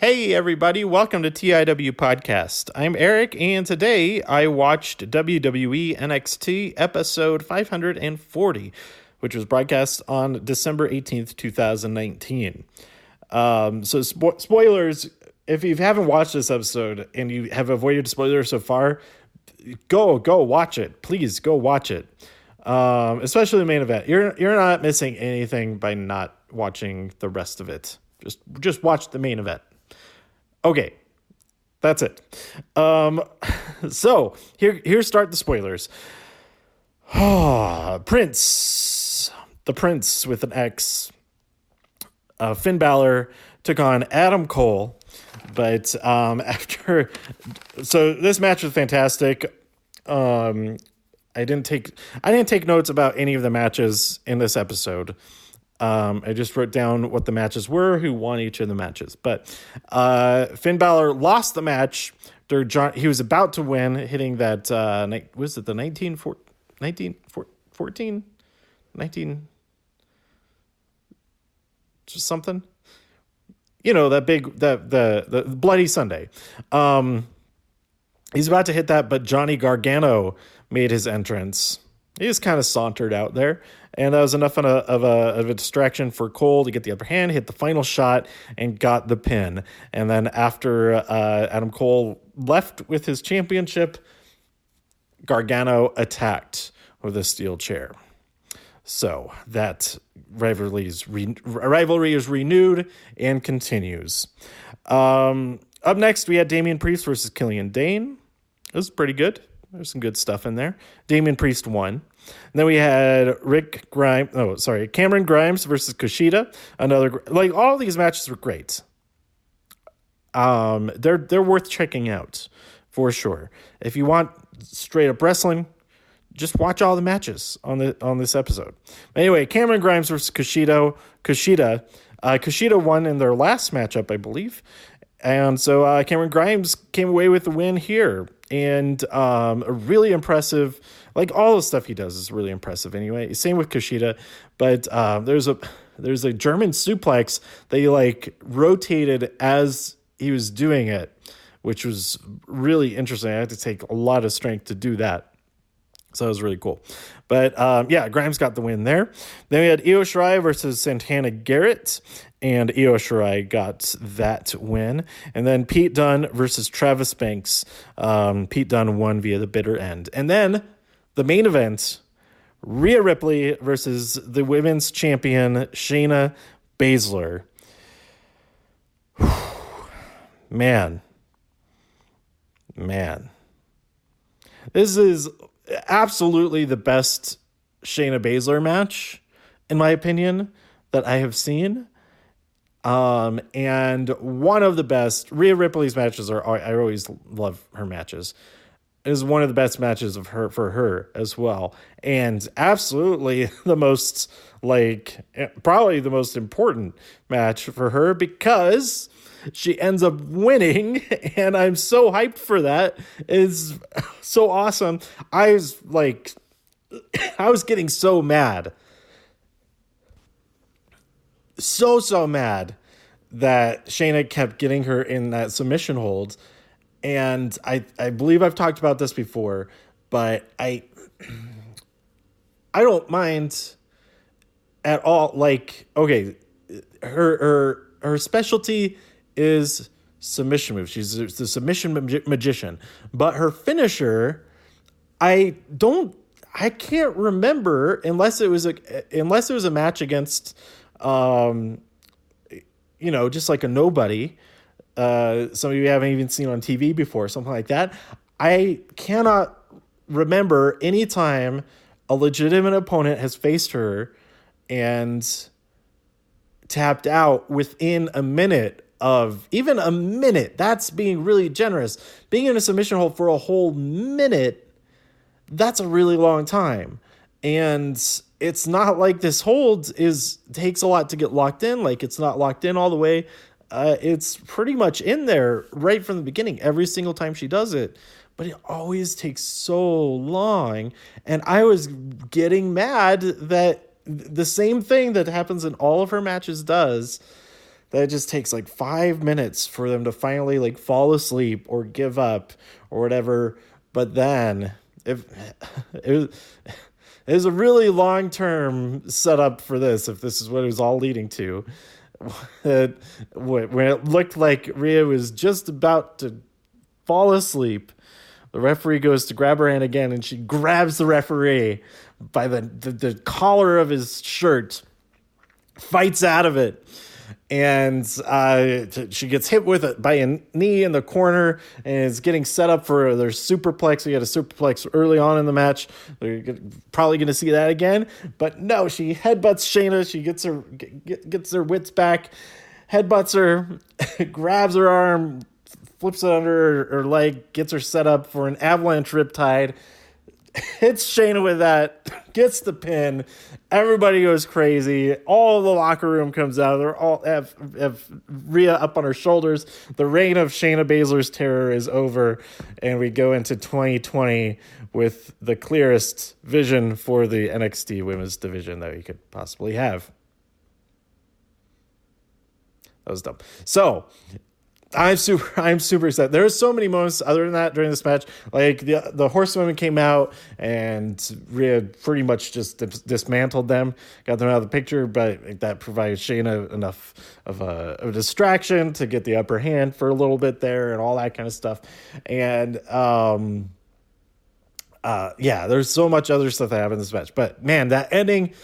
Hey everybody, welcome to TIW Podcast. I'm Eric, and today I watched WWE NXT episode 540, which was broadcast on December 18th, 2019. Spoilers, if you haven't watched this episode and you have avoided spoilers so far, go watch it. Please go watch it. Especially the main event. You're not missing anything by not watching the rest of it. Just watch the main event. Okay, that's it. So here start the spoilers. Prince, the Prince with an X. Finn Bálor took on Adam Cole, but so this match was fantastic. I didn't take notes about any of the matches in this episode. I just wrote down what the matches were, who won each of the matches. But Finn Bálor lost the match. He was about to win, hitting that, was it the 1914? Just something? You know, that big, the Bloody Sunday. He's about to hit that, but Johnny Gargano made his entrance. He just kind of sauntered out there, and that was enough of a distraction for Cole to get the upper hand, hit the final shot, and got the pin. And then after Adam Cole left with his championship, Gargano attacked with a steel chair. So that rivalry is renewed and continues. Up next, we had Damian Priest versus Killian Dane. It was pretty good. There's some good stuff in there. Damian Priest won. And then we had Cameron Grimes versus Kushida. All these matches were great. They're worth checking out for sure. If you want straight up wrestling, just watch all the matches on this episode. Anyway, Cameron Grimes versus Kushida. Kushida won in their last matchup, I believe. And so Cameron Grimes came away with the win here. And a really impressive, all the stuff he does is really impressive anyway. Same with Kushida, but there's a German suplex that he rotated as he was doing it, which was really interesting. I had to take a lot of strength to do that. So it was really cool. But Grimes got the win there. Then we had Io Shirai versus Santana Garrett, and Io Shirai got that win. And then Pete Dunne versus Travis Banks. Pete Dunne won via the bitter end. And then the main event, Rhea Ripley versus the women's champion, Shayna Baszler. Man. This is absolutely the best Shayna Baszler match, in my opinion, that I have seen. And one of the best. Rhea Ripley's matches I always love her matches. It is one of the best matches for her as well. And absolutely the most, probably the most important match for her, because she ends up winning, and I'm so hyped for that. It's so awesome. I was getting so mad. So mad that Shayna kept getting her in that submission hold. And I believe I've talked about this before, but I don't mind at all. Okay, her specialty is submission moves. She's the submission magician, but her finisher, I can't remember unless it was a match against, just like a nobody. Some of you haven't even seen on TV before, something like that. I cannot remember any time a legitimate opponent has faced her and tapped out within a minute of even a minute. That's being really generous. Being in a submission hold for a whole minute, that's a really long time. And it's not like this hold takes a lot to get locked in. It's not locked in all the way. It's pretty much in there right from the beginning, every single time she does it. But it always takes so long. And I was getting mad that the same thing that happens in all of her matches does that it just takes like 5 minutes for them to finally like fall asleep or give up or whatever. But then if it was a really long-term setup for this, if this is what it was all leading to. When it looked like Rhea was just about to fall asleep, the referee goes to grab her hand again, and she grabs the referee by the collar of his shirt, fights out of it, and she gets hit with it by a knee in the corner and is getting set up for their superplex. We had a superplex early on in the match. They're probably going to see that again, but no, she headbutts Shayna. She gets her wits back, headbutts her, grabs her arm, flips it under her leg, gets her set up for an avalanche riptide, hits Shayna with that, gets the pin. Everybody goes crazy. All the locker room comes out. They're all have Rhea up on her shoulders. The reign of Shayna Baszler's terror is over, and we go into 2020 with the clearest vision for the NXT women's division that we could possibly have. That was dumb. So I'm super excited. There are so many moments other than that during this match. Like the horsewomen came out and Rhea pretty much just dismantled them, got them out of the picture, but that provided Shayna enough of a distraction to get the upper hand for a little bit there and all that kind of stuff. And there's so much other stuff that happened in this match. But man, that ending,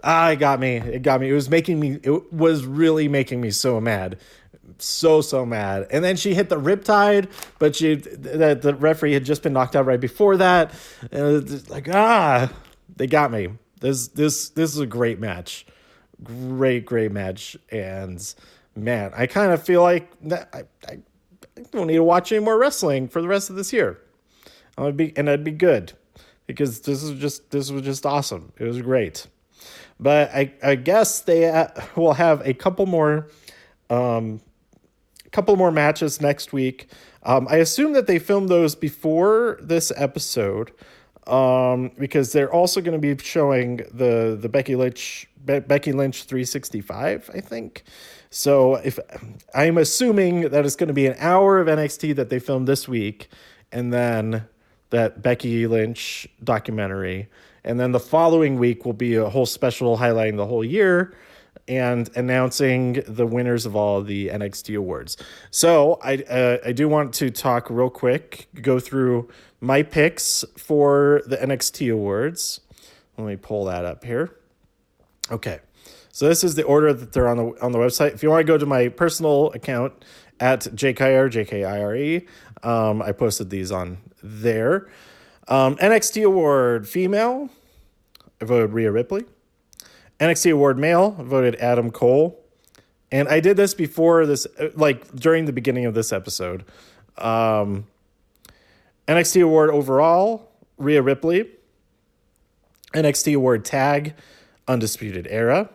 it got me. It was really making me so mad. So mad. And then she hit the riptide, but the referee had just been knocked out right before that. And it's like, they got me. This is a great match. Great match. And man, I kind of feel like that I don't need to watch any more wrestling for the rest of this year. I'd be good, because this was just awesome. It was great. But I guess they will have a couple more matches next week. I assume that they filmed those before this episode, because they're also going to be showing the Becky Lynch 365, I think. So if I'm assuming that it's going to be an hour of NXT that they filmed this week, and then that Becky Lynch documentary, and then the following week will be a whole special highlighting the whole year and announcing the winners of all the NXT awards. So I do want to talk real quick, go through my picks for the NXT awards. Let me pull that up here. Okay, so this is the order that they're on the website. If you want to go to my personal account at JKire, I posted these on there. NXT award female, I voted Rhea Ripley. NXT award male, voted Adam Cole. And I did this before this, like during the beginning of this episode. NXT award overall, Rhea Ripley. NXT award tag, Undisputed Era.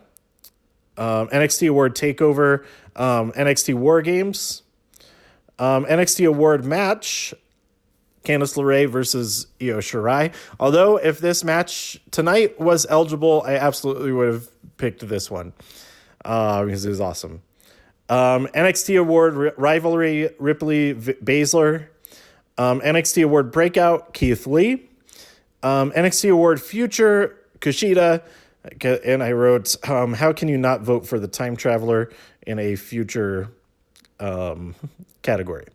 NXT award takeover, NXT War Games. NXT award match, Candice LeRae versus Io Shirai. Although if this match tonight was eligible, I absolutely would have picked this one because it was awesome. NXT award rivalry, Ripley Baszler. NXT award breakout, Keith Lee. NXT award future, Kushida. And I wrote, how can you not vote for the time traveler in a future category?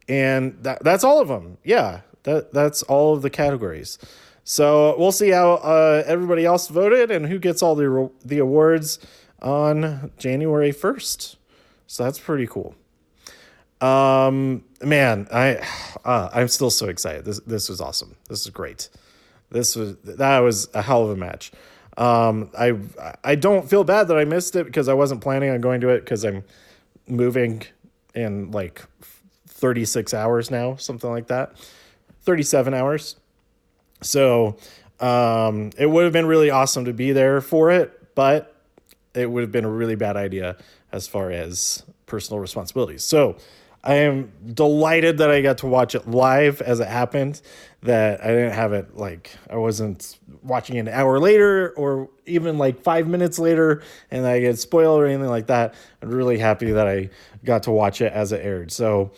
And that's all of them. Yeah, that's all of the categories. So we'll see how everybody else voted and who gets all the awards on January 1st. So that's pretty cool. Man, I'm still so excited. This was awesome. This is great. That was a hell of a match. I don't feel bad that I missed it because I wasn't planning on going to it because I'm moving in like 36 hours now, something like that. 37 hours. So it would have been really awesome to be there for it, but it would have been a really bad idea as far as personal responsibilities. So I am delighted that I got to watch it live as it happened, that I didn't have it like I wasn't watching an hour later or even like 5 minutes later and I get spoiled or anything like that. I'm really happy that I got to watch it as it aired. So,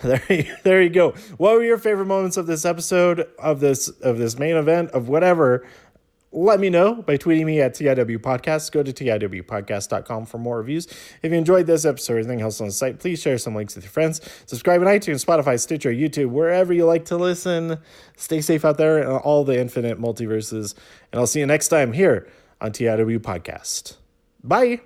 there you go. What were your favorite moments of this episode, of this main event, of whatever? Let me know by tweeting me at TIW Podcast. Go to TIWpodcast.com for more reviews. If you enjoyed this episode or anything else on the site, please share some links with your friends. Subscribe on iTunes, Spotify, Stitcher, YouTube, wherever you like to listen. Stay safe out there in all the infinite multiverses. And I'll see you next time here on TIW Podcast. Bye.